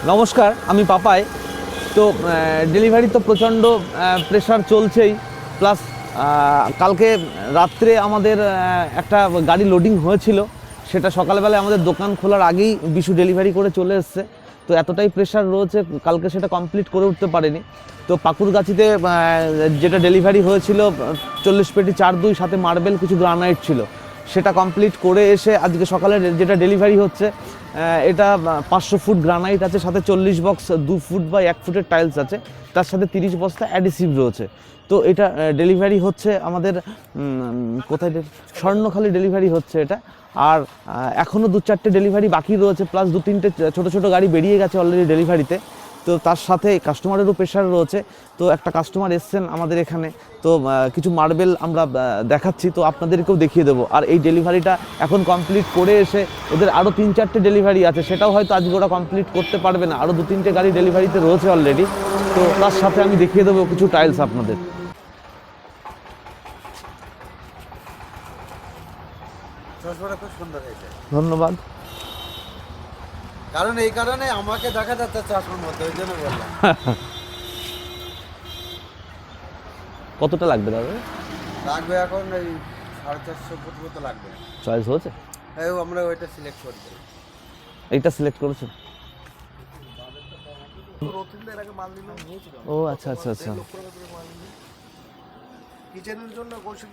নমস্কার, আমি পাপাই। তো ডেলিভারি তো প্রচণ্ড প্রেশার চলছেই, প্লাস কালকে রাত্রে আমাদের একটা গাড়ি লোডিং হয়েছিল, সেটা সকালবেলায় আমাদের দোকান খোলার আগেই বিশু ডেলিভারি করে চলে এসছে। তো এতটাই প্রেশার রয়েছে, কালকে সেটা কমপ্লিট করে উঠতে পারেনি। তো পাকুরগাছিতে যেটা ডেলিভারি হয়েছিল 40 পেটি 4-2 সাথে মার্বেল কিছু গ্রানাইট ছিল, সেটা কমপ্লিট করে এসে আজকে সকালে যেটা ডেলিভারি হচ্ছে এটা 500 ফুট গ্রানাইট আছে, সাথে 40 বক্স 2 ফুট বা 1 ফুটের টাইলস আছে, তার সাথে 30 বস্তা অ্যাডিসিভ রয়েছে। তো এটা ডেলিভারি হচ্ছে আমাদের কোথায় স্বর্ণখালি ডেলিভারি হচ্ছে এটা। আর এখনও 2-4টে ডেলিভারি বাকি রয়েছে, প্লাস 2-3টে ছোটো ছোটো গাড়ি বেরিয়ে গেছে অলরেডি ডেলিভারিতে। তো তার সাথে কাস্টমারেরও প্রেশার রয়েছে। তো একটা কাস্টমার এসছেন আমাদের এখানে, তো কিছু মার্বেল আমরা দেখাচ্ছি, তো আপনাদেরকেও দেখিয়ে দেবো। আর এই ডেলিভারিটা এখন কমপ্লিট করে এসে ওদের আরও 3-4টে ডেলিভারি আছে, সেটাও হয়তো আজকে ওরা কমপ্লিট করতে পারবে না, আরও 2-3টে গাড়ি ডেলিভারিতে রয়েছে অলরেডি। তো তার সাথে আমি দেখিয়ে দেবো কিছু টাইলস আপনাদের। খুব সুন্দর হয়েছে, ধন্যবাদ। কারণ এই কারণে আমাকে দেখা যাচ্ছে চশমার মধ্যে, ওই জন্য বললাম। কতটা লাগবে দাদা? লাগবে এখন এই 450 ফুট মতো লাগবে। চয়েস হয়েছে? এই আমরা ওইটা সিলেক্ট করি। এইটা সিলেক্ট করেছেন? ও আচ্ছা আচ্ছা আচ্ছা। কিচেনের জন্য কৌশিক